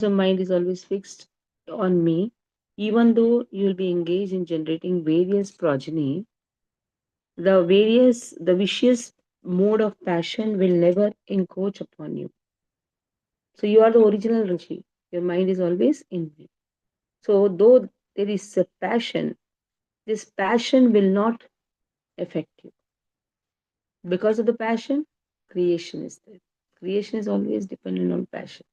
of mind is always fixed on me, even though you will be engaged in generating various progeny, the vicious mode of passion will never encroach upon you. So you are the original Rishi. Your mind is always in me. So though there is a passion, this passion will not affect you. Because of the passion, creation is there. Creation is always dependent on passion.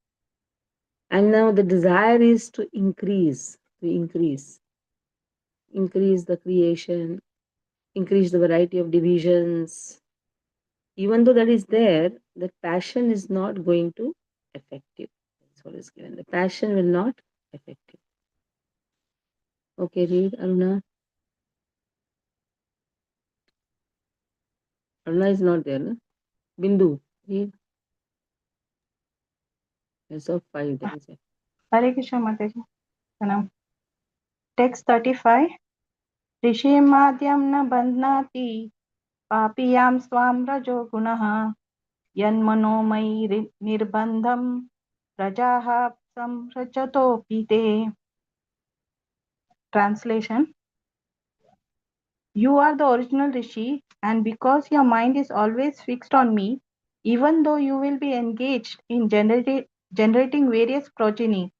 And now the desire is to increase the creation, increase the variety of divisions. Even though that is there, the passion is not going to affect you. That's what is given. The passion will not affect you. Okay, read Aruna. Aruna is not there, no? Bindu, read. As of 5, that is it. Hare Krishna Mataji. Pranam. Text 35. ऋषि माद्यं न बध्नाति पापीयां स्वाम रजो गुणः यन्मनोमयि निर्बन्धं प्रजाः संरचतोऽपि ते. Translation. You are the original Rishi, and because your mind is always fixed on me, even though you will be engaged in generating various progeny,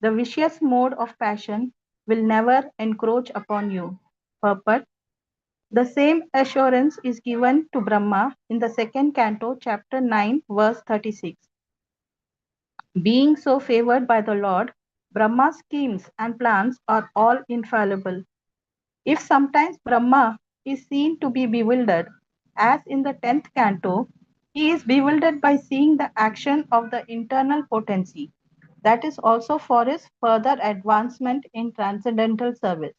the vicious mode of passion will never encroach upon you. Purport. The same assurance is given to Brahma in the second canto, chapter 9, verse 36. Being so favored by the Lord, Brahma's schemes and plans are all infallible. If sometimes Brahma is seen to be bewildered, as in the 10th canto, he is bewildered by seeing the action of the internal potency. That is also for his further advancement in transcendental service.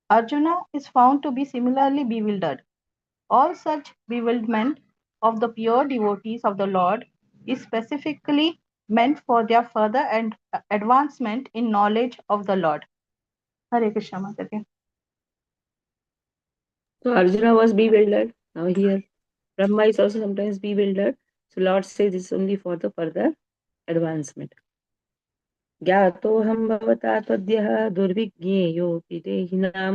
Arjuna is found to be similarly bewildered. All such bewilderment of the pure devotees of the Lord is specifically meant for their further and advancement in knowledge of the Lord. Hare Krishna Mataji. So Arjuna was bewildered. Now here, Brahma is also sometimes bewildered. So Lord says this is only for the further advancement. ज्ञातोऽहं भवता त्वद्यः दुर्विज्ञेयोऽपि देहिनां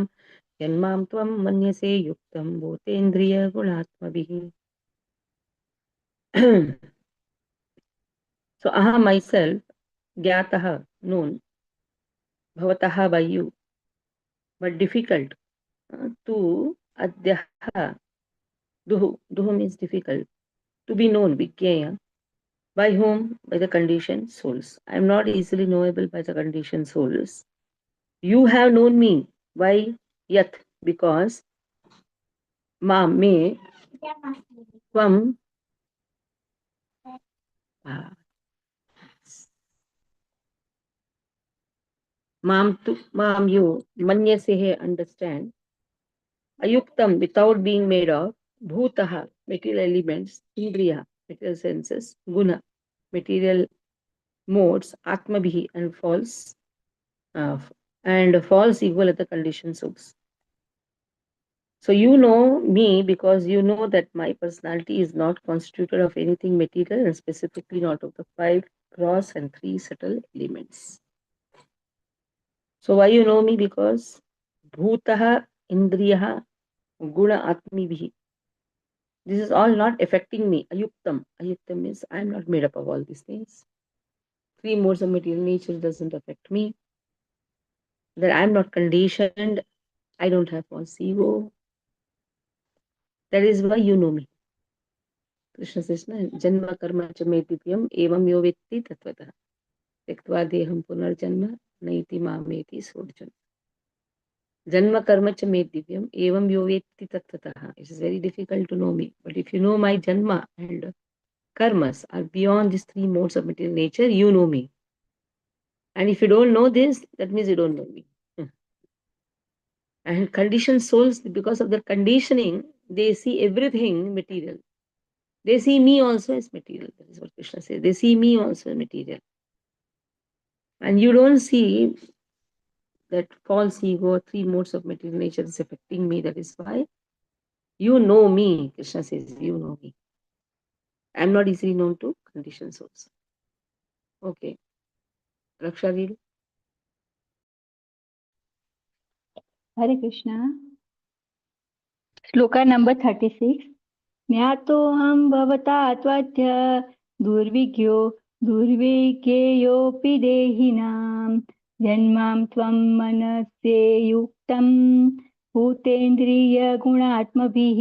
यन्मां त्वं मन्यसे युक्तं भूतेन्द्रियगुणात्मभिः. So aham myself, gyatah, known, bhavatah by you, but difficult to adyaha, duhu means difficult, to be known, vigneya. By whom? By the conditioned souls. I am not easily knowable by the conditioned souls. You have known me. Why? Yat, because mam, me, tvam, mam, you, manyasehe, understand, ayuktam, without being made of, bhutaha, material elements, indriya, material senses, guna, material modes, atmabhi, uh, and false equal at the conditioned souls. So you know me because you know that my personality is not constituted of anything material and specifically not of the 5 gross and 3 subtle elements. So why you know me? Because bhutaha, indriyaha, guna atmibhi. This is all not affecting me. Ayuktam. Ayuktam means I am not made up of all these things. 3 modes of material nature doesn't affect me. That I am not conditioned. I don't have false ego. That is why you know me. Krishna says, Janma karma cha me divyam evam yo vetti tatvata. Tektva deham punarjanma naiti mameti sodjan. Janma karma cha me divyam evam yo vetti tatvata. It is very difficult to know me. But if you know my janma and karmas are beyond these 3 modes of material nature, you know me. And if you don't know this, that means you don't know me. And conditioned souls, because of their conditioning, they see everything material. They see me also as material. That is what Krishna says. They see me also as material. And you don't see that false ego, 3 modes of material nature is affecting me. That is why you know me. Krishna says, you know me. I am not easily known to conditioned souls. Okay. Raksha. Hare Krishna. Shloka number 36. ज्ञातोऽहं भवता त्वद्य दुर्विज्ञो दुर्विज्ञेयोऽपि देहिनां जन्मां त्वं मनसे युक्तं भूतेन्द्रियगुणात्मभिः.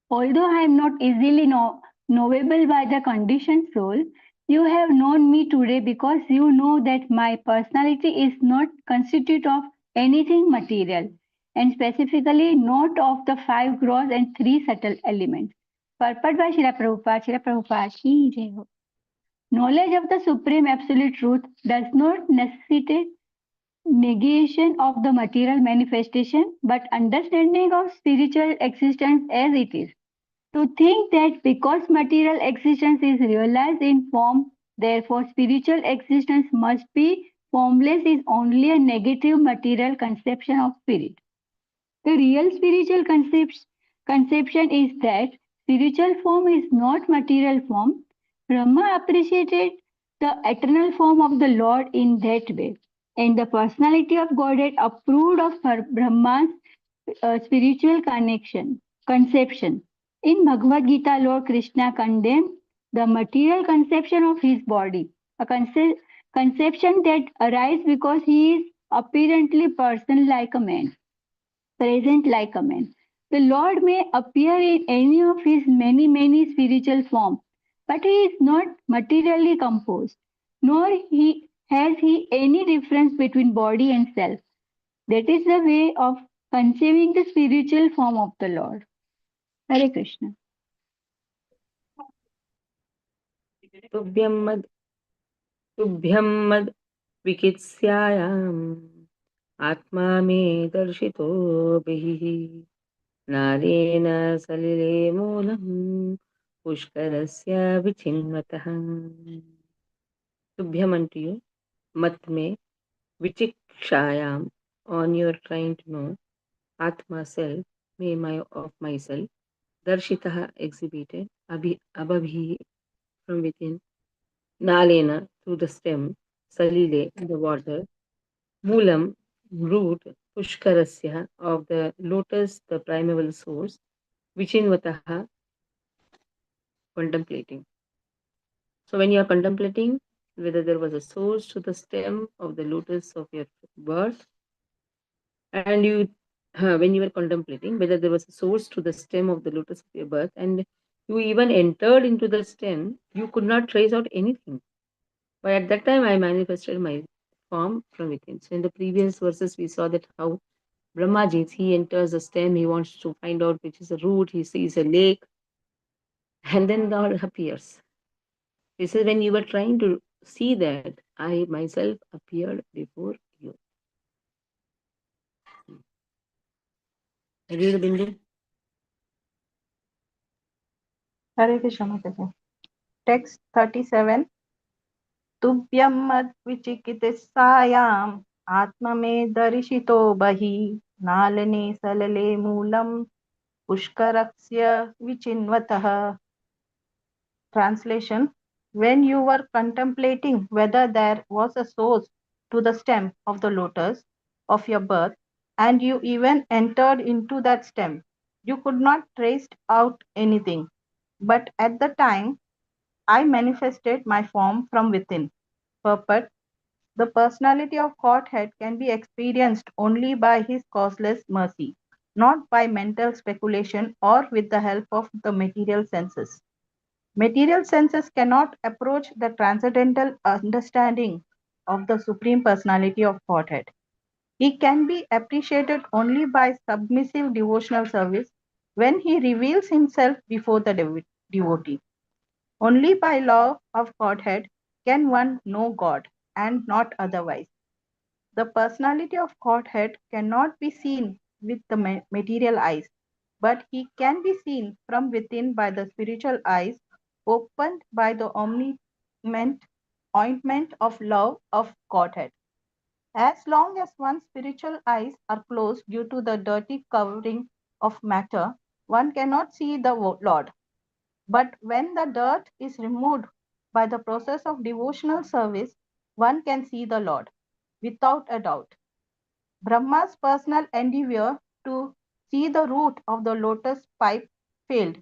Although I am not easily knowable by the conditioned soul, you have known me today because you know that my personality is not constituted of anything material, and specifically not of the five gross and three subtle elements. Purport by Srila Prabhupada. Srila Prabhupada ki jai ho. Knowledge of the Supreme Absolute Truth does not necessitate negation of the material manifestation, but understanding of spiritual existence as it is. To think that because material existence is realized in form, therefore spiritual existence must be formless is only a negative material conception of spirit. The real spiritual conception is that spiritual form is not material form. Brahma appreciated the eternal form of the Lord in that way, and the personality of Godhead approved of Brahma's spiritual conception. In Bhagavad Gita, Lord Krishna condemned the material conception of his body, a conception that arises because he is apparently person like a man, present like a man. The Lord may appear in any of his many spiritual forms, but he is not materially composed, nor has he any difference between body and self. That is the way of conceiving the spiritual form of the Lord. Hare Krishna. तुभ्यं मद तुभ्यं मद विकित्स्यायाम् आत्मा मे दर्शितो बहिः नारेण सलिले मूलं पुष्करस्य विचिन्वतः. तुभ्यम unto you, mat me, vichikshayam, on your trying to know, atma self, me my of myself, darshitah exhibited, abhi from within, nalena through the stem, salile the water, moolam root, pushkarasya of the lotus, the primeval source, vichinvataha contemplating. So when you are contemplating whether there was a source to the stem of the lotus of your birth, and when you were contemplating whether there was a source to the stem of the lotus of your birth, and you even entered into the stem, you could not trace out anything. But at that time, I manifested my form from within. So in the previous verses, we saw that how Brahmaji, he enters the stem, he wants to find out which is a root, he sees a lake, and then God appears. He says, when you were trying to see that, I myself appeared before you. Read Bindu. Hare Krishna Mataji. Text 37. तुभ्यं मद्विचिकित्सायाम् आत्म मे दर्शितो बहिः नालने सलले मूलं पुष्करस्य विचिन्वतः. Translation. When you were contemplating whether there was a source to the stem of the lotus of your birth, and you even entered into that stem, you could not trace out anything. But at the time, I manifested my form from within. Purport. The personality of Godhead can be experienced only by His causeless mercy, not by mental speculation or with the help of the material senses. Material senses cannot approach the transcendental understanding of the Supreme Personality of Godhead. He can be appreciated only by submissive devotional service when he reveals himself before the devotee. Only by law of Godhead can one know God, and not otherwise. The personality of Godhead cannot be seen with the material eyes, but he can be seen from within by the spiritual eyes opened by the ointment of love of Godhead. As long as one's spiritual eyes are closed due to the dirty covering of matter, one cannot see the Lord. But when the dirt is removed By the process of devotional service, one can see the Lord, without a doubt. Brahma's personal endeavor to see the root of the lotus pipe failed.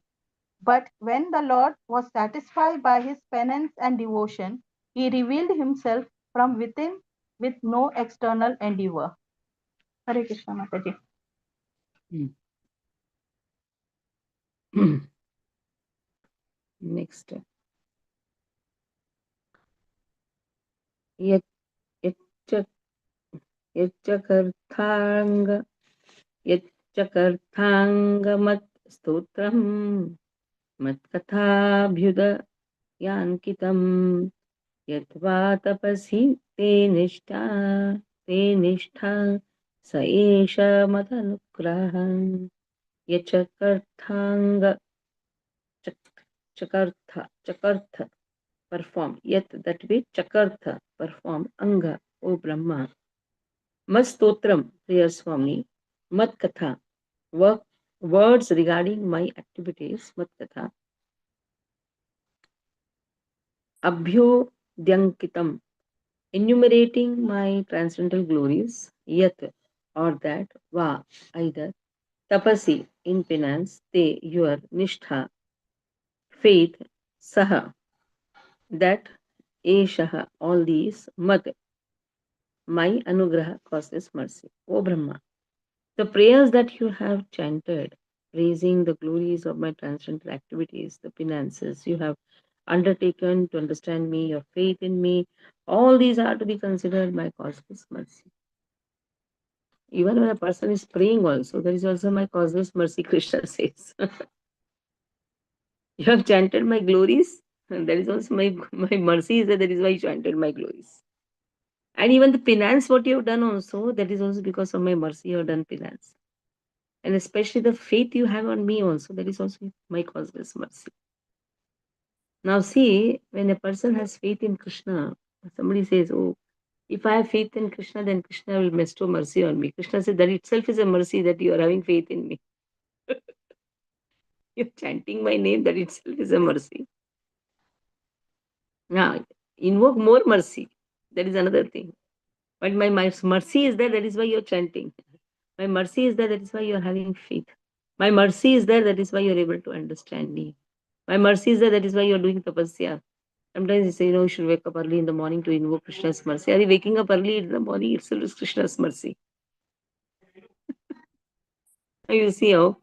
But when the Lord was satisfied by his penance and devotion, he revealed himself from within with no external endeavor. Hare Krishna Mataji. Next. Yet, yच्चकर्थाङ्ग यच्चकर्थाङ्गमत् स्तोत्रम् मत्कथाभ्युदयान्कितम् यद्वा तपसि ते निष्ठा स एष मदनुग्रहः यच्चकर्थाङ्ग चकर्थ perform yet that way chakartha perform anga O Brahma mat stotram prayers for me mat katha words regarding my activities mat katha abhyodyankitam enumerating my transcendental glories yat or that va either tapasi in penance te your nishtha faith saha that eshaha all these mat my anugraha causes mercy. O Brahma, the prayers that you have chanted, praising the glories of my transcendental activities, the penances you have undertaken to understand me, your faith in me, all these are to be considered my causeless mercy. Even when a person is praying also, there is also my causeless mercy, Krishna says. You have chanted my glories, and that is also my mercy is that is why you chanted my glories. And even the penance what you have done also, that is also because of my mercy you have done penance. And especially the faith you have on me also, that is also my causeless mercy. Now see, when a person has faith in Krishna, somebody says, oh, if I have faith in Krishna, then Krishna will bestow mercy on me. Krishna says that itself is a mercy that you are having faith in me. You're chanting my name, that itself is a mercy. Now, invoke more mercy. That is another thing. But my mercy is there, that is why you're chanting. My mercy is there, that is why you're having faith. My mercy is there, that is why you're able to understand me. My mercy is there, that is why you're doing tapasya. Sometimes you say, you should wake up early in the morning to invoke Krishna's mercy. Are you waking up early in the morning itself is Krishna's mercy? Now you see how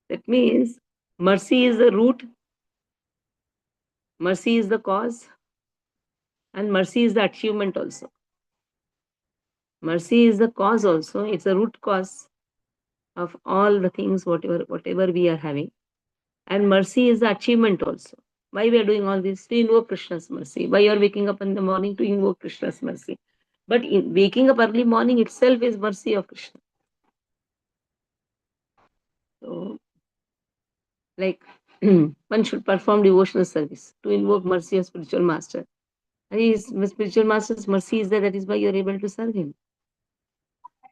that means mercy is the root, mercy is the cause, and mercy is the achievement also. Mercy is the cause also, it's the root cause of all the things, whatever we are having. And mercy is the achievement also. Why we are doing all this? To invoke Krishna's mercy. Why you are waking up in the morning? To invoke Krishna's mercy. But waking up early morning itself is mercy of Krishna. So, like one should perform devotional service to invoke mercy of spiritual master. And his spiritual master's mercy is there, that is why you are able to serve him.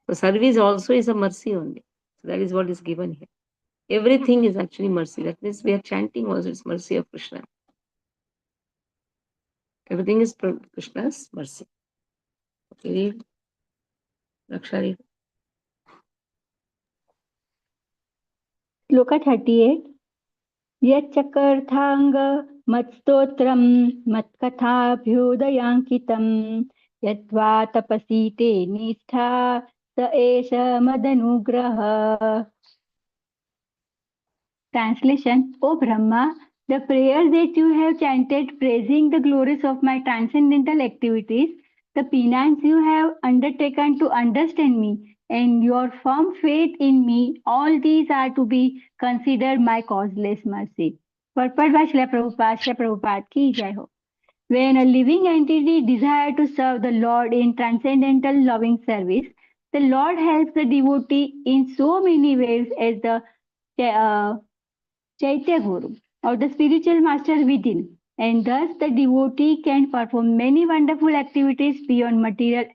So service also is a mercy only. So that is what is given here. Everything is actually mercy. That means we are chanting also, it's mercy of Krishna. Everything is Krishna's mercy. Okay, read. Lakshari. Look at 38. यच्चकर्थाङ्ग मत्स्तोत्रं मत्कथाभ्युदयाङ्कितं यद्वा तपसि ते निष्ठा स एष मदनुग्रह. Translation: O Brahma, the prayers that you have chanted praising the glories of my transcendental activities, the penance you have undertaken to understand me, and your firm faith in me, all these are to be considered my causeless mercy. Purport by Srila Prabhupada ki jai ho. When a living entity desires to serve the Lord in transcendental loving service, the Lord helps the devotee in so many ways as the Chaitya Guru or the spiritual master within, and thus the devotee can perform many wonderful activities beyond material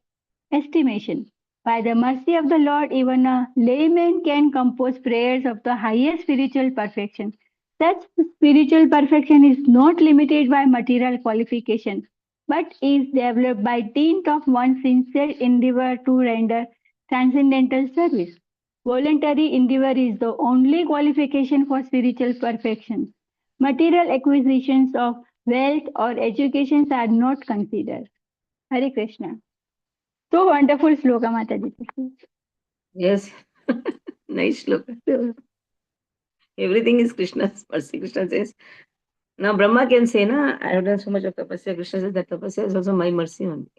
estimation. By the mercy of the Lord, even a layman can compose prayers of the highest spiritual perfection. Such spiritual perfection is not limited by material qualification, but is developed by dint of one's sincere endeavor to render transcendental service. Voluntary endeavor is the only qualification for spiritual perfection. Material acquisitions of wealth or educations are not considered. Hare Krishna. So wonderful sloka, Mataji. Yes. Nice shloka. Everything is Krishna's mercy. Krishna says, now Brahma can say, na, I have done so much of tapasya. Krishna says that tapasya is also my mercy only.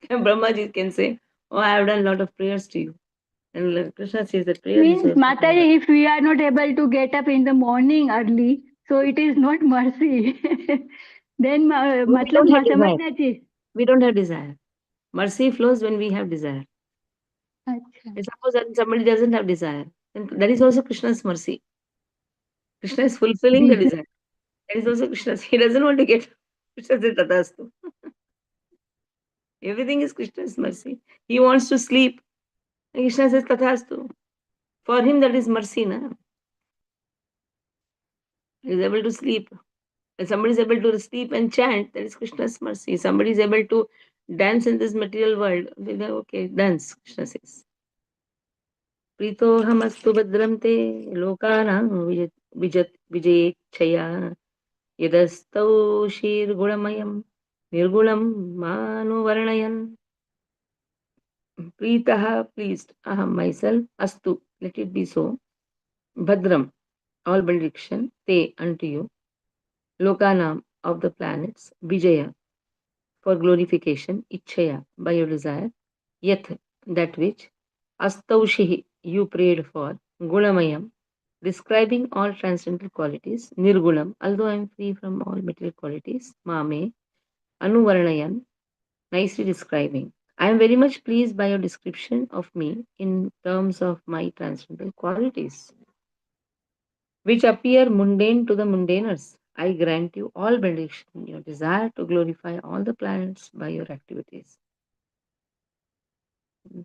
And Brahma ji can say, oh, I have done a lot of prayers to you. And Krishna says that prayer is Means, also my mercy. Mataji, if we are not able to get up in the morning early, so it is not mercy. Then, No, we matlab don't have desire. समझना चाहिए. We don't have desire. Mercy flows when we have desire. अच्छा. And suppose that somebody doesn't have desire, then that is also Krishna's mercy. Krishna is fulfilling the desire. That is also Krishna's. He doesn't want to get up. Krishna says, Tatastu. Everything is Krishna's mercy. He wants to sleep. And Krishna says, Tathastu. For him, that is mercy, na? He is able to sleep. When somebody is able to sleep and chant, that is Krishna's mercy. Somebody is able to dance in this material world. Then, okay, dance, Krishna says. प्रीतोऽहमस्तु भद्रं ते लोकानां विजयेच्छया यदस्तौ शीर्गुणमयं निर्गुणं मानुवर्णयन् प्रीतः pleased aham myself astu let it be so bhadram all benediction te unto you lokanam of the planets vijaya for glorification ichchaya by your desire yath that which astaushihi you prayed for gunamayam describing all transcendental qualities nirgunam although I am free from all material qualities mame anuvarnayan nicely describing. I am very much pleased by your description of me in terms of my transcendental qualities, which appear mundane to the mundaners. I grant you all benediction in your desire to glorify all the planets by your activities.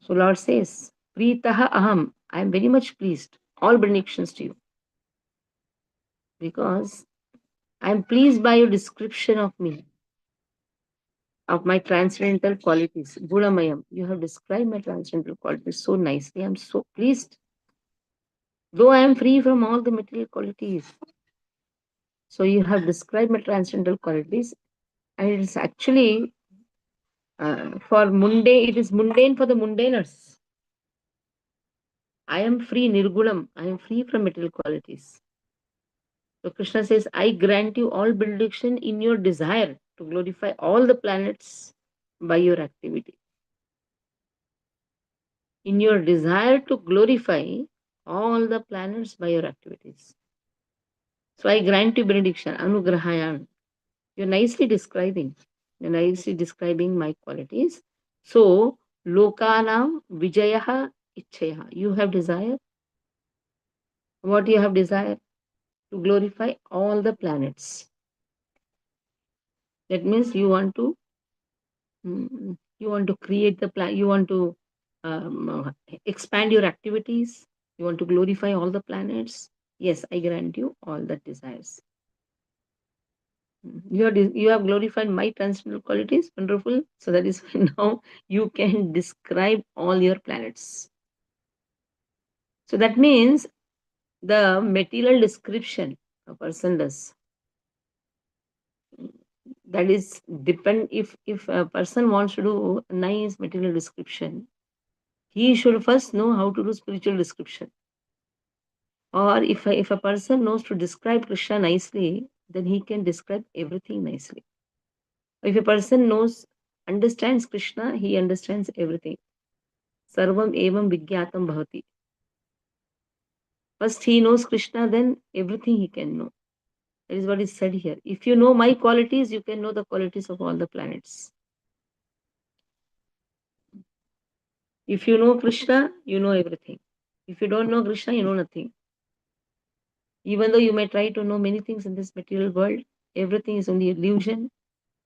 So Lord says, Pritaha aham, I am very much pleased. All benedictions to you. Because I am pleased by your description of me, of my transcendental qualities. Gunamayam, you have described my transcendental qualities so nicely. I am so pleased. Though I am free from all the material qualities. So you have described my transcendental qualities, and it is actually for mundane, it is mundane for the mundaners. I am free, nirgunam. I am free from material qualities. So Krishna says, I grant you all benediction in your desire to glorify all the planets by your activity. In your desire to glorify all the planets by your activities. So I grant you benediction, anugrahayan. You're nicely describing. You're nicely describing my qualities. So, lokanam vijayaha ichchayaha. You have desire. What you have desire? To glorify all the planets. That means you want to create the plan. You want to expand your activities. You want to glorify all the planets. Yes, I grant you all that desires. You have glorified my transcendental qualities. Wonderful. So that is why now you can describe all your planets. So that means the material description a person does. That is depend if a person wants to do a nice material description, he should first know how to do spiritual description. Or if a person knows to describe Krishna nicely, then he can describe everything nicely. If a person understands Krishna, he understands everything. Sarvam evam vigyatam bhavati. First he knows Krishna, then everything he can know. That is what is said here. If you know my qualities, you can know the qualities of all the planets. If you know Krishna, you know everything. If you don't know Krishna, you know nothing. Even though you may try to know many things in this material world, everything is only illusion.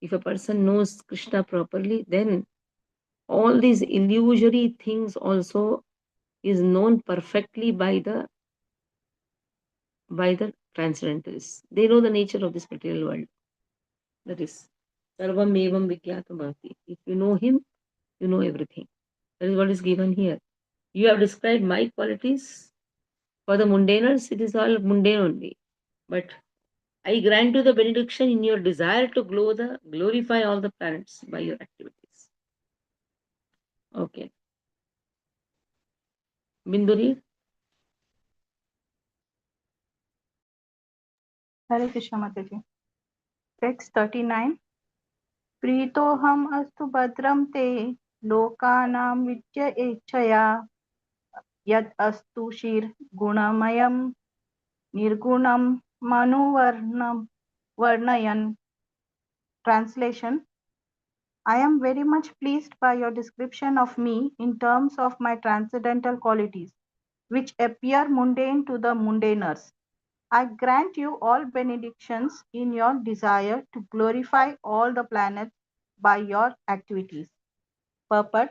If a person knows Krishna properly, then all these illusory things also is known perfectly by the by the transcendentalists. They know the nature of this material world. That is Sarvam Evam Vigyatam Bhakti. If you know him, you know everything. That is what is given here. You have described my qualities. For the mundaners, it is all mundane only. But I grant you the benediction in your desire to glorify all the planets by your activities. Okay. Binduri? Hare Krishna Mataji. Text 39. Pritoham astu badram te lokanam vidya echaya yad astu shir gunamayam nirgunam manuvarnam varnayan. Translation. I am very much pleased by your description of me in terms of my transcendental qualities, which appear mundane to the mundaners. I grant you all benedictions in your desire to glorify all the planets by your activities. Purport.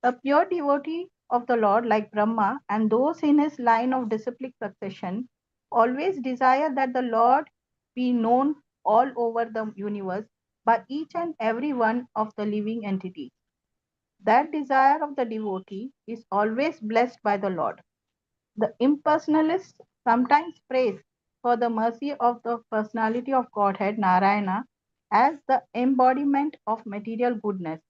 A pure devotee of the Lord, like Brahma, and those in his line of disciplic succession, always desire that the Lord be known all over the universe by each and every one of the living entities. That desire of the devotee is always blessed by the Lord. The impersonalists sometimes praise for the mercy of the personality of Godhead Narayana as the embodiment of material goodness.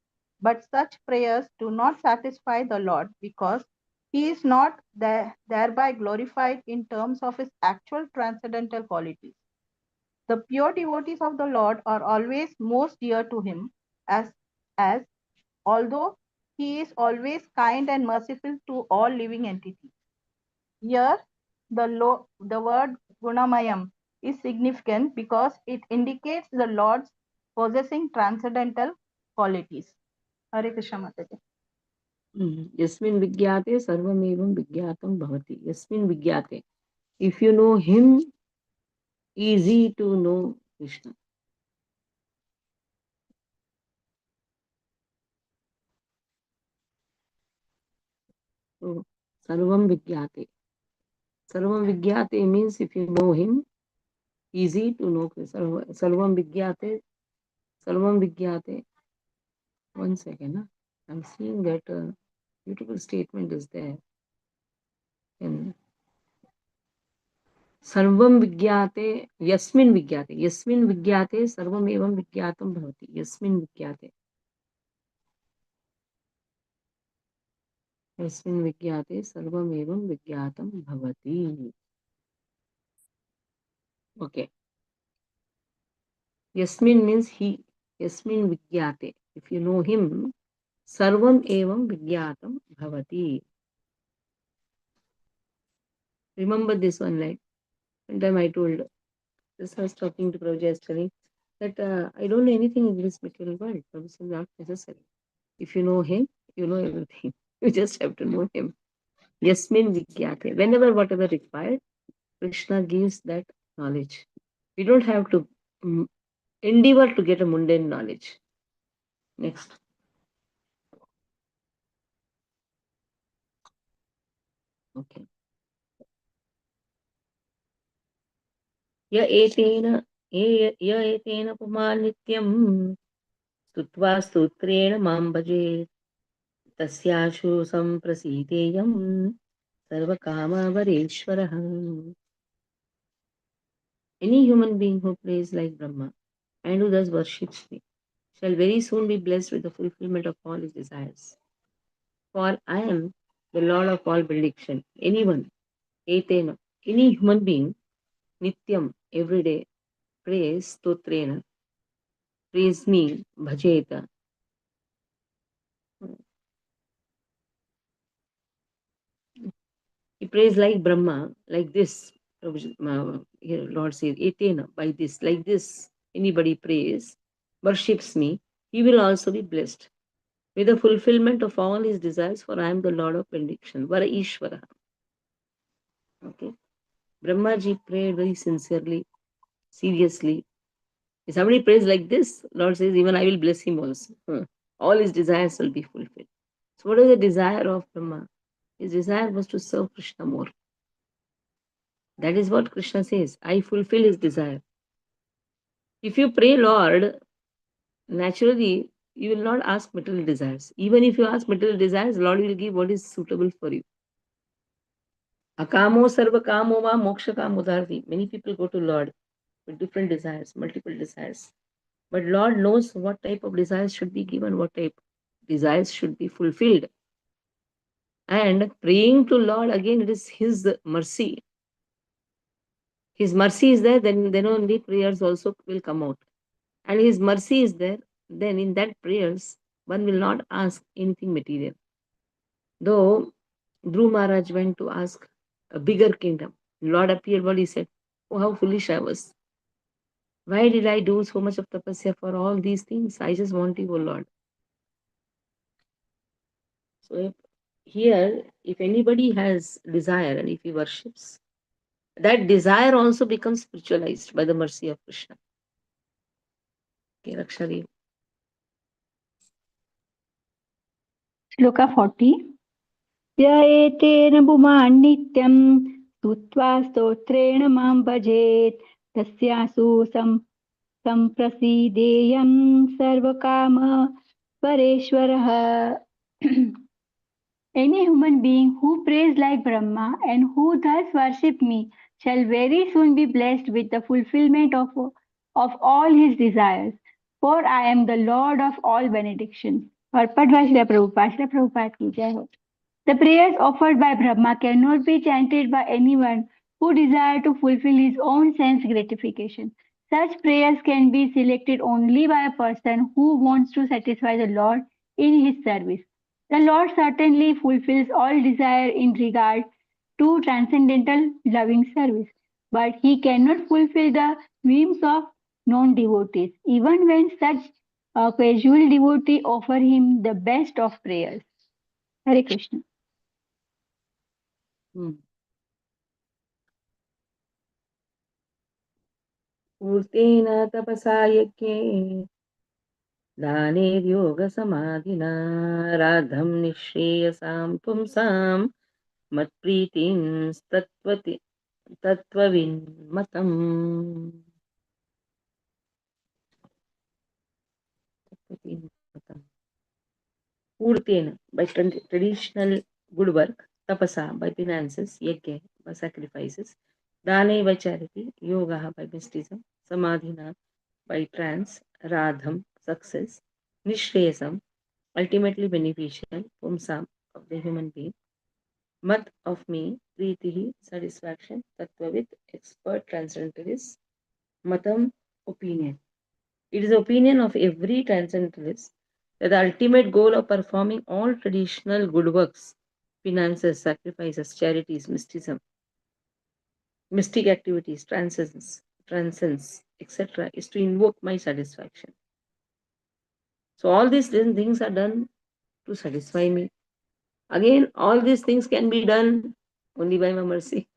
But such prayers do not satisfy the Lord because he is not thereby glorified in terms of his actual transcendental qualities. The pure devotees of the Lord are always most dear to him, as although he is always kind and merciful to all living entities. Here, the word Gunamayam is significant because it indicates the Lord's possessing transcendental qualities. Hare Krishna Mataji. Yasmin Vigyate Sarvamevam Vigyatam Bhavati. Yasmin Vigyate. If you know him, easy to know Krishna. So, Sarvam Vigyate. Sarvam Vigyate means if you know him, easy to know Krishna. Sarvam Vigyate. Sarvam Vigyate. 1 second. Huh? I'm seeing that beautiful statement is there. And सर्वं विज्ञाते यस्मिन् विज्ञाते सर्वमेवं विज्ञातं भवति यस्मिन् विज्ञाते सर्वमेवं विज्ञातं भवति. Okay. Yasmin means he. Yasmin vigyate. If you know him, sarvam evam vigyatam bhavati. Remember this one line. One time I told, this was talking to Prabhuji yesterday, that I don't know anything in this material world. Prabhuji said, not necessary. If you know him, you know everything. You just have to know him. Yasmin vigyate. Whenever, whatever required, Krishna gives that knowledge. We don't have to endeavor to get a mundane knowledge. Next. Okay. य एतेन पुमान् नित्यम् स्तुत्वा स्तोत्रेण मां भजेत् तस्याशु सम्प्रसीदेयम् सर्वकामवरेश्वरः. Any human being who prays like Brahma and who thus worships me shall very soon be blessed with the fulfillment of all his desires. For I am the Lord of all benediction. Anyone, etena, any human being, nityam, every day, prays stotrena, praise me, bhajeta. He prays like Brahma, like this. Here Lord says, etena, by this, like this. Anybody prays, worships me, he will also be blessed with the fulfillment of all his desires, for I am the Lord of benediction. Vara Ishvara. Okay. Brahmaji prayed very sincerely, seriously. If somebody prays like this, Lord says, even I will bless him also. All his desires will be fulfilled. So what is the desire of Brahma? His desire was to serve Krishna more. That is what Krishna says. I fulfill his desire. If you pray, Lord, naturally you will not ask material desires. Even if you ask material desires, Lord will give what is suitable for you. Akamo sarva kamo va moksha kamudharti. Many people go to Lord with different desires, multiple desires. But Lord knows what type of desires should be given, what type of desires should be fulfilled. And praying to Lord, again, it is His mercy. His mercy is there, then only prayers also will come out. And His mercy is there, then in that prayers, one will not ask anything material. Though Dhruv Maharaj went to ask a bigger kingdom, Lord appeared, what he said, oh, how foolish I was. Why did I do so much of tapasya for all these things? I just want you, O Lord. So here, if anybody has desire and if he worships, that desire also becomes spiritualized by the mercy of Krishna. Okay, Rakshari. Shloka 40. य एतेन पुमान् नित्यं स्तुत्वा स्तोत्रेण मां भजेत् तस्यासु सम्प्रसीदेयं सर्वकाम परेश्वरः. Any human being who prays like Brahma and who thus worship me shall very soon be blessed with the fulfillment of all his desires. For I am the Lord of all benedictions. Purport by Srila Prabhupada. Srila Prabhupada ki jai ho. The prayers offered by Brahma cannot be chanted by anyone who desires to fulfill his own sense gratification. Such prayers can be selected only by a person who wants to satisfy the Lord in his service. The Lord certainly fulfills all desire in regard to transcendental loving service, but he cannot fulfill the whims of non-devotees, even when such a casual devotee offer him the best of prayers. Hare Krishna. पूर्तेन तपसा यज्ञे दानेर्योगसमाधिना राधं निःश्रेयसां पुंसां मत्प्रीतिं तत्त्वविन्मतम्. Purtena, by traditional good work, tapasa, by penances, yajna, by sacrifices, dane, by charity, yoga, by mysticism, samadhina, by trance, radham, success, nishreyasam, ultimately beneficial, pumsam, of the human being, mat, of me, pritihi, satisfaction, tattvavid, expert transcendentalist, matam, opinion. It is the opinion of every transcendentalist that the ultimate goal of performing all traditional good works, finances, sacrifices, charities, mysticism, mystic activities, transcends, etc., is to invoke my satisfaction. So all these things are done to satisfy me. Again, all these things can be done only by my mercy.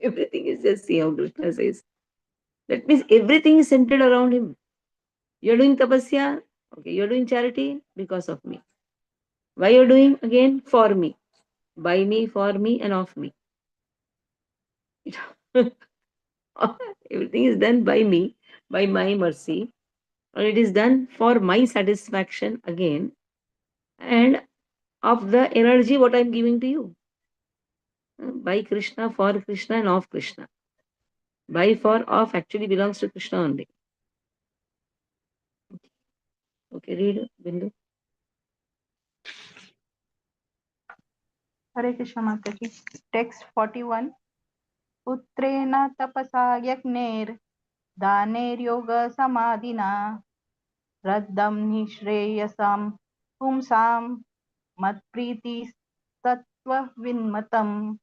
Everything is just, see how Krishna says. That means everything is centered around him. You're doing tapasya, okay, you're doing charity because of me. Why you're doing? Again, for me. By me, for me, and of me. Everything is done by me, by my mercy, and it is done for my satisfaction again, and of the energy what I'm giving to you. By Krishna, for Krishna, and of Krishna. By, for, of actually belongs to Krishna only. Okay, read, Bindu. Hare Krishna Mataji. Text 41. Putrena tapasa yajner daner yoga samadhina raddam nishreyasam pumsam matpriti tattva vinmatam.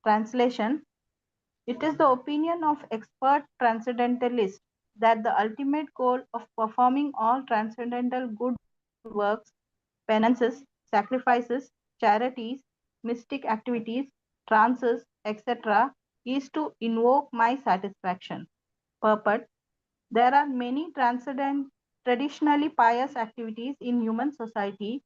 Translation. It is the opinion of expert transcendentalists that the ultimate goal of performing all transcendental good works, penances, sacrifices, charities, mystic activities, trances, etc., is to invoke my satisfaction. Purport. There are many traditionally pious activities in human society,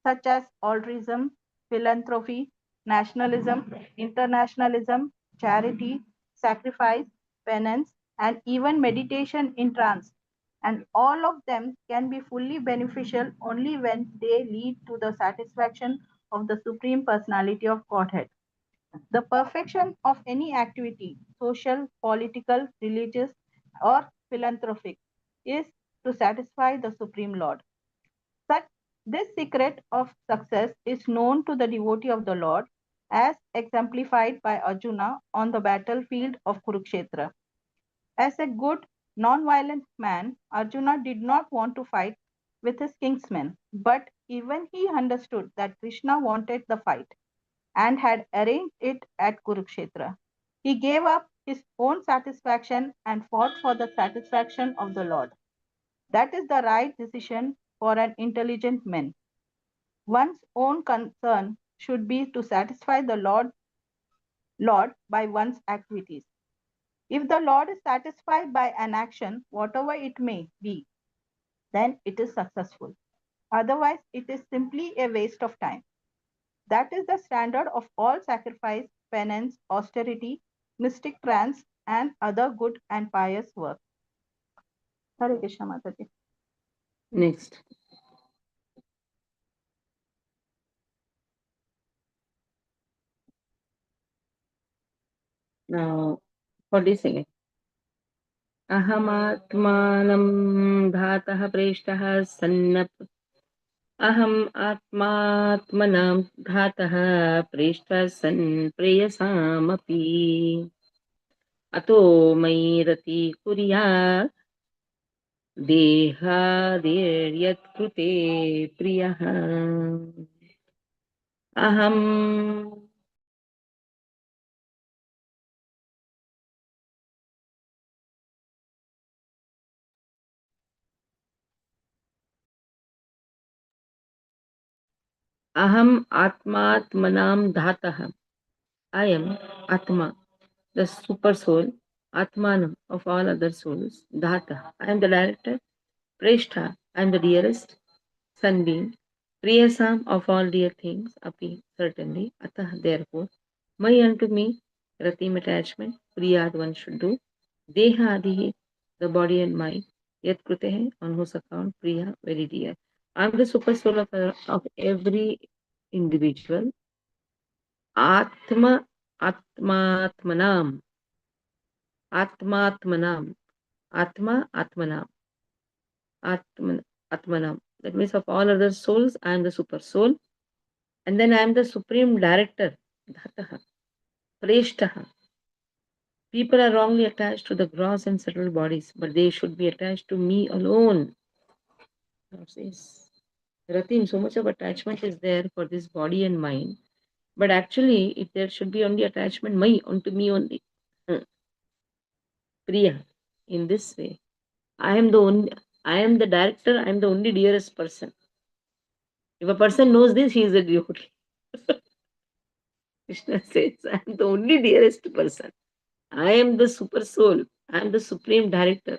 such as altruism, philanthropy, nationalism, internationalism, charity, sacrifice, penance, and even meditation in trance. And all of them can be fully beneficial only when they lead to the satisfaction of the Supreme Personality of Godhead. The perfection of any activity, social, political, religious, or philanthropic, is to satisfy the Supreme Lord. Such this secret of success is known to the devotee of the Lord as exemplified by Arjuna on the battlefield of Kurukshetra. As a good, non-violent man, Arjuna did not want to fight with his kinsmen, but even he understood that Krishna wanted the fight and had arranged it at Kurukshetra. He gave up his own satisfaction and fought for the satisfaction of the Lord. That is the right decision for an intelligent man. One's own concern should be to satisfy the Lord by one's activities. If the Lord is satisfied by an action, whatever it may be, then it is successful. Otherwise, it is simply a waste of time. That is the standard of all sacrifice, penance, austerity, mystic trance, and other good and pious work. Hare Krishna Mataji. Next. Now, 42nd. अहमात्मानं धातः प्रेष्टः सन्नप् अहम् आत्मात्मनां धातः प्रेष्टः सन् प्रेयसामपि अतो मयि रति कुर्यात् देहादेर्यत्कृते प्रियः अहम् आत्मात्मनां धातः. I am Atma, the super soul, Atmanam of all other souls, Dhata. I am the director, Preshta. I am the dearest, sunbeam, Priyasam of all dear things, Api, certainly, Atah, therefore, my unto me, Ratim attachment, Priyad one should do, Deha Adihi, the body and mind, Yat Krutehe, on whose account, Priya, very dear. I am the super soul of every individual, Atma Atmatmanam, Atmatmanam, Atma Atmanam, Atmanam. That means of all other souls, I am the super soul. And then I am the supreme director, Dhataha, Preshtaha. People are wrongly attached to the gross and subtle bodies, but they should be attached to me alone. Lord says, Ratim, so much of attachment is there for this body and mind. But actually, if there should be only attachment, onto me only. Priya, in this way. I am the director, I am the only dearest person. If a person knows this, he is a devotee. Krishna says, I am the only dearest person. I am the super soul. I am the supreme director.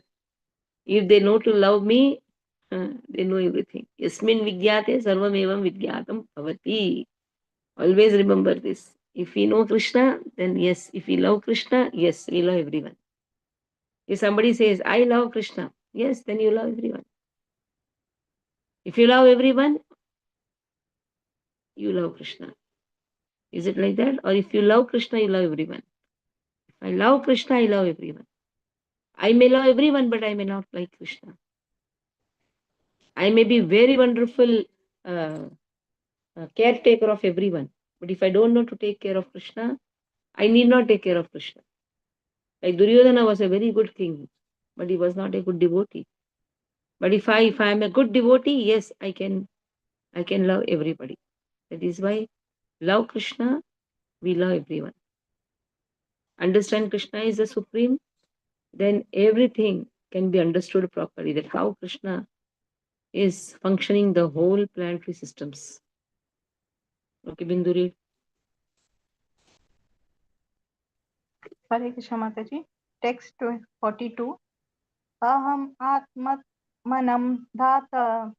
If they know to love me, they know everything. Yasmin vidyate sarvam evam vidyatam bhavati. Always remember this. If we know Krishna, then yes. If we love Krishna, yes, we love everyone. If somebody says, I love Krishna, yes, then you love everyone. If you love everyone, you love Krishna. Is it like that? Or if you love Krishna, you love everyone. If I love Krishna, I love everyone. I may love everyone, but I may not like Krishna. I may be very wonderful caretaker of everyone. But if I don't know to take care of Krishna, I need not take care of Krishna. Like Duryodhana was a very good king, but he was not a good devotee. But if I am a good devotee, yes, I can love everybody. That is why love Krishna, we love everyone. Understand Krishna is the supreme, then everything can be understood properly. That how Krishna is functioning the whole planetary systems. Okay, Binduri. Hare Krishna Mataji. Text 42. Aham atmanam dhata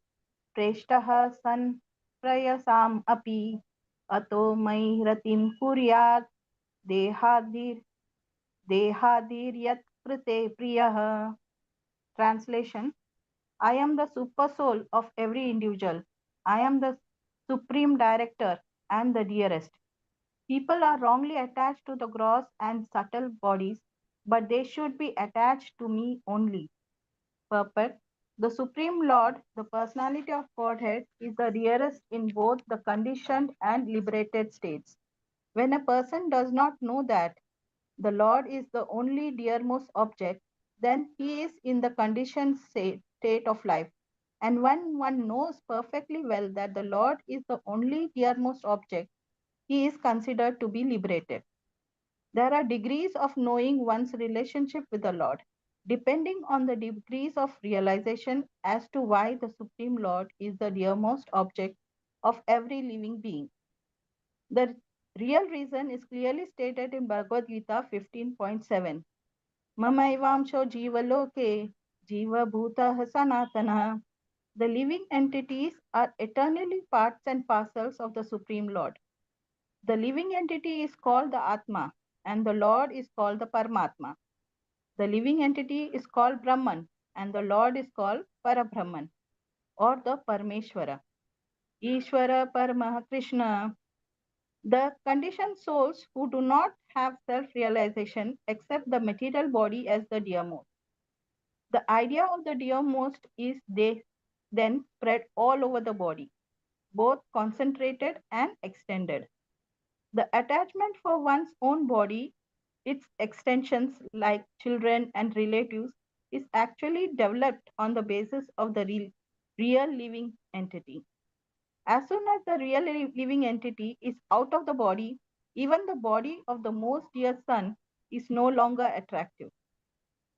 preshtaha san prayasam api ato mai ratim kuryat dehadir Dehadir yat krite priyah. Translation: I am the super soul of every individual. I am the supreme director and the dearest. People are wrongly attached to the gross and subtle bodies, but they should be attached to me only. Purport: the Supreme Lord, the personality of Godhead, is the dearest in both the conditioned and liberated states. When a person does not know that the Lord is the only dearmost object, then he is in the conditioned state of life. And when one knows perfectly well that the Lord is the only dearmost object, he is considered to be liberated. There are degrees of knowing one's relationship with the Lord, depending on the degrees of realization as to why the Supreme Lord is the dearmost object of every living being. The real reason is clearly stated in Bhagavad Gita 15.7. Mamaivamsho jivaloke jiva bhutah sanatana. The living entities are eternally parts and parcels of the Supreme Lord. The living entity is called the Atma and the Lord is called the Paramatma. The living entity is called Brahman and the Lord is called Parabrahman or the Parameshwara. Ishvara Paramaha Krishna. The conditioned souls who do not have self realization accept the material body as the dearmost. The idea of the dearmost is they then spread all over the body, both concentrated and extended. The attachment for one's own body, its extensions like children and relatives, is actually developed on the basis of the real living entity. As soon as the real living entity is out of the body, even the body of the most dear son is no longer attractive.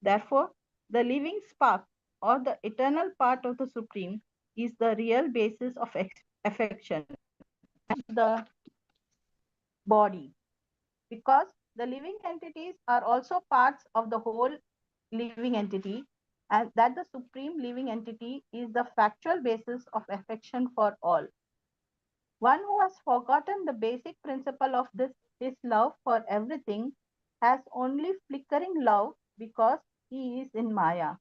Therefore, the living spark or the eternal part of the Supreme is the real basis of affection the body, because the living entities are also parts of the whole living entity, and that the supreme living entity is the factual basis of affection for all. One who has forgotten the basic principle of this his love for everything has only flickering love because he is in Maya.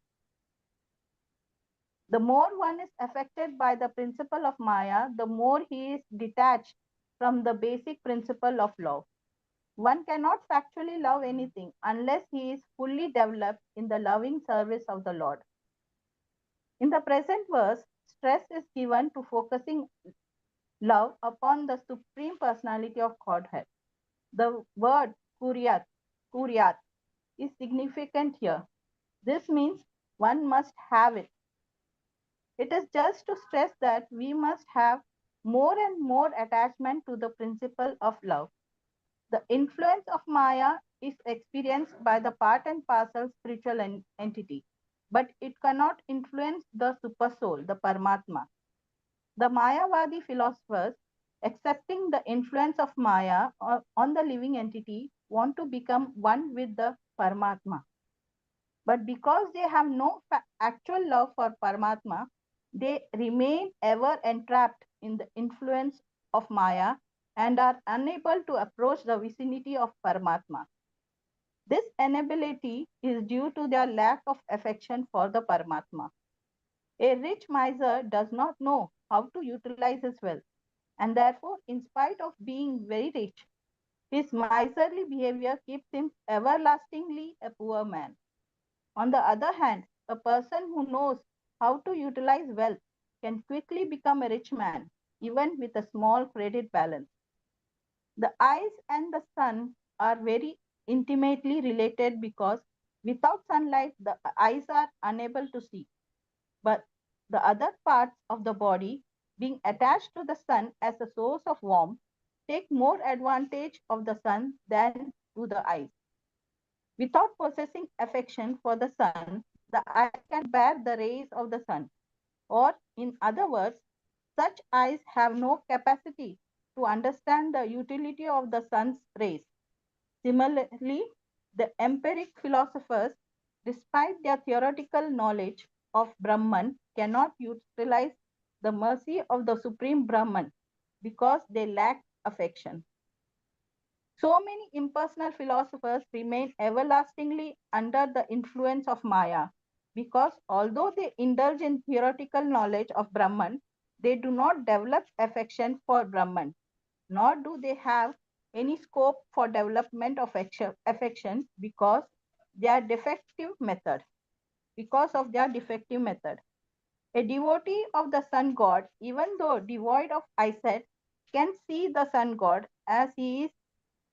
The more one is affected by the principle of Maya, the more he is detached from the basic principle of love. One cannot factually love anything unless he is fully developed in the loving service of the Lord. In the present verse, stress is given to focusing love upon the Supreme Personality of Godhead. The word kuryat is significant here. This means one must have it. It is just to stress that we must have more and more attachment to the principle of love. The influence of Maya is experienced by the part and parcel spiritual entity, but it cannot influence the supersoul, the Paramatma. The Mayavadi philosophers, accepting the influence of Maya on the living entity, want to become one with the Paramatma. But because they have no actual love for Paramatma, they remain ever entrapped in the influence of Maya and are unable to approach the vicinity of Paramatma. This inability is due to their lack of affection for the Paramatma. A rich miser does not know how to utilize his wealth, and therefore, in spite of being very rich, his miserly behavior keeps him everlastingly a poor man. On the other hand, a person who knows how to utilize wealth can quickly become a rich man, even with a small credit balance. The eyes and the sun are very intimately related because without sunlight, the eyes are unable to see. But the other parts of the body, being attached to the sun as a source of warmth, take more advantage of the sun than do the eyes. Without possessing affection for the sun, the eyes cannot bear the rays of the sun. Or, in other words, such eyes have no capacity to understand the utility of the sun's rays. Similarly, the empiric philosophers, despite their theoretical knowledge of Brahman, cannot utilize the mercy of the Supreme Brahman because they lack affection. So many impersonal philosophers remain everlastingly under the influence of Maya because although they indulge in theoretical knowledge of Brahman, they do not develop affection for Brahman, nor do they have any scope for development of affection because of their defective method. A devotee of the sun god, even though devoid of eyesight, can see the sun god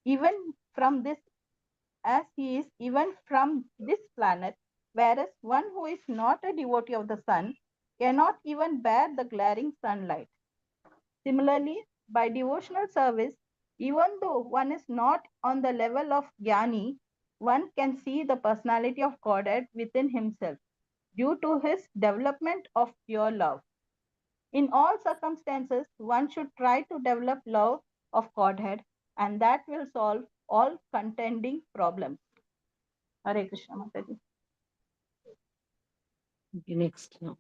even from this as he is even from this planet, whereas one who is not a devotee of the sun cannot even bear the glaring sunlight. Similarly, by devotional service, even though one is not on the level of Jnani, one can see the personality of Godhead within himself due to his development of pure love. In all circumstances, one should try to develop love of Godhead, and that will solve all contending problems. Hare Krishna Mataji. Okay, next now.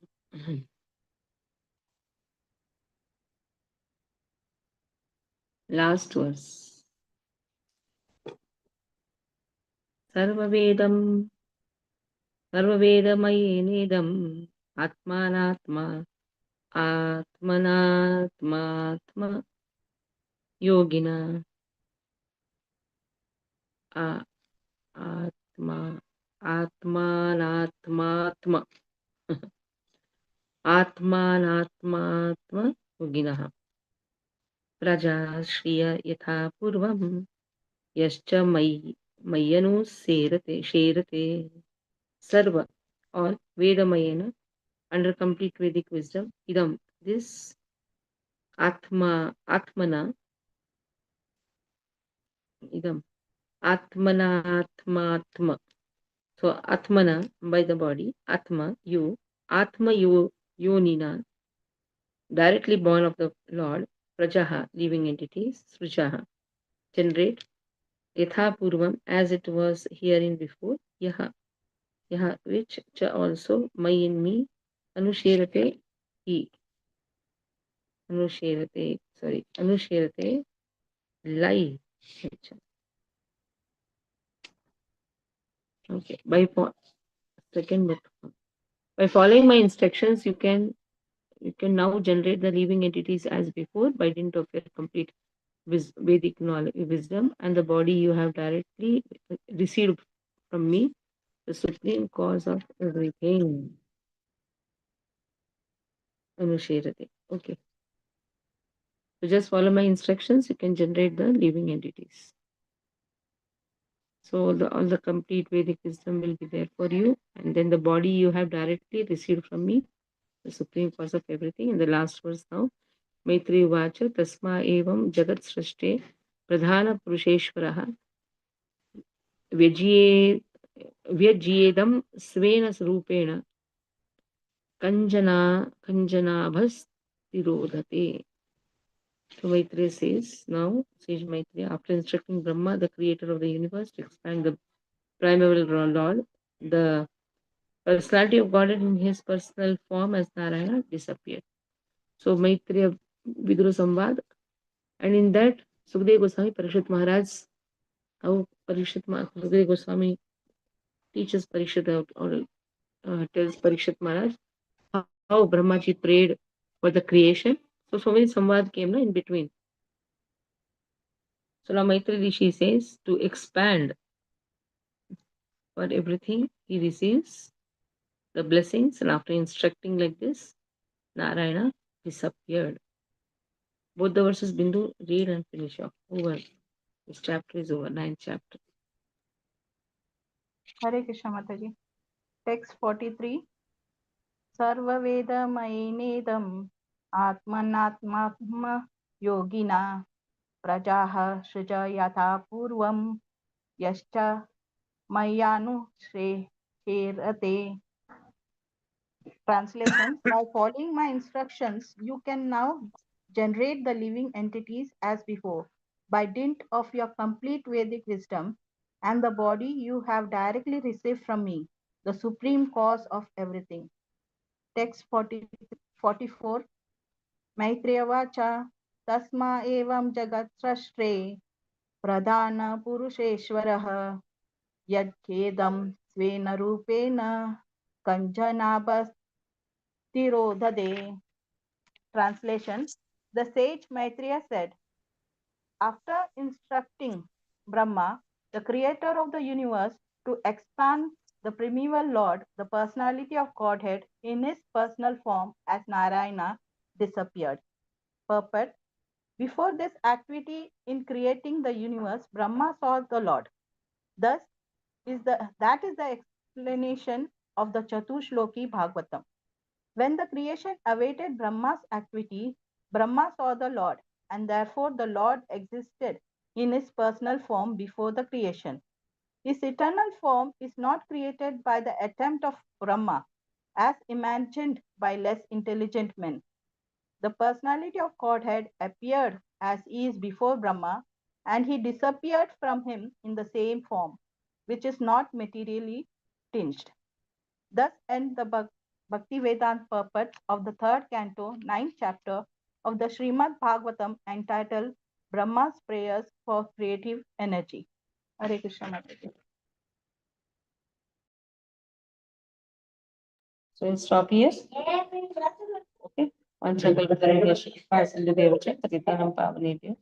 Last verse. Sarvavedam Sarvavedamayenedam Atmanatma Atmanatmatma Yogina A- Atma Atmanatmatma Atmanatmatma Yogina Prajashriya Yatha Purvam Yascha Mayanu Sherate Sarva all Vedamayena under complete Vedic wisdom. Idam, this Atmana, Idam, Atmanatmatma. So Atmana by the body, Atma, you, Yonina, directly born of the Lord, Prajaha, living entities, Srujaha, generate, Yatha Purvam, as it was herein before, Yaha, which cha also, my in me, Anusherate, he, Anusherate, lie. Okay, second book. By following my instructions, you can now generate the living entities as before by dint of your complete Vedic knowledge, wisdom, and the body you have directly received from me, the supreme cause of everything. Anusherate. Okay. So just follow my instructions, you can generate the living entities. So all the complete Vedic wisdom will be there for you, and then the body you have directly received from me, the supreme cause of everything. In the last verse now, Maitri Vacha Tasma Evam Jagat Srishte Pradhana Purusheshwaraha Vyajye Vyajyedam Svena Sarupena Kanjanabhas Tirodhate. So Maitreya says, now, Sage Maitreya, after instructing Brahma, the creator of the universe, to expand the primeval Lord, the personality of God in his personal form as Narayana disappeared. So Maitreya Vidura Samvad, and in that Sukadeva Goswami Parishit Maharaj, how Sukadeva Goswami teaches Parishit or tells Parishit Maharaj how Brahmaji prayed for the creation. So many Samvad came in between. So now Maitreya Rishi says to expand for everything he receives the blessings, and after instructing like this, Narayana disappeared. Both the verses Bindu read and finish off. Over. This chapter is over, 9th chapter. Hare Krishna Mataji. Text 43. Sarva Veda Mainedam Atmanatma Yogina Prajaha Shrija Yatha Purvam Yascha Mayanu Shrerate. Translation. By following my instructions, you can now generate the living entities as before by dint of your complete Vedic wisdom and the body you have directly received from me, the supreme cause of everything. Text 44. Maitreya Vacha Tasma Evam Jagat Srashtre प्रधानपुरुषेश्वरः यद्खेदं स्वेन रूपेण कञ्चनाभस्तिरोधदे. Translation. The sage Maitreya said, after instructing Brahma, the creator of the universe, to expand the primeval Lord, the personality of Godhead, in his personal form as Narayana, disappeared. Purport. Before this activity in creating the universe, Brahma saw the Lord. Thus, that is the explanation of the Chatushloki Bhagavatam. When the creation awaited Brahma's activity, Brahma saw the Lord, and therefore the Lord existed in his personal form before the creation. His eternal form is not created by the attempt of Brahma, as imagined by less intelligent men. The personality of Godhead appeared as he is before Brahma, and he disappeared from him in the same form, which is not materially tinged. Thus end the Bhakti Vedanta purport of the third canto, ninth chapter of the Srimad Bhagavatam entitled Brahma's Prayers for Creative Energy. Hare Krishna Mataji. So we'll stop here. Okay. One second. Paritanam Pavanebhyo.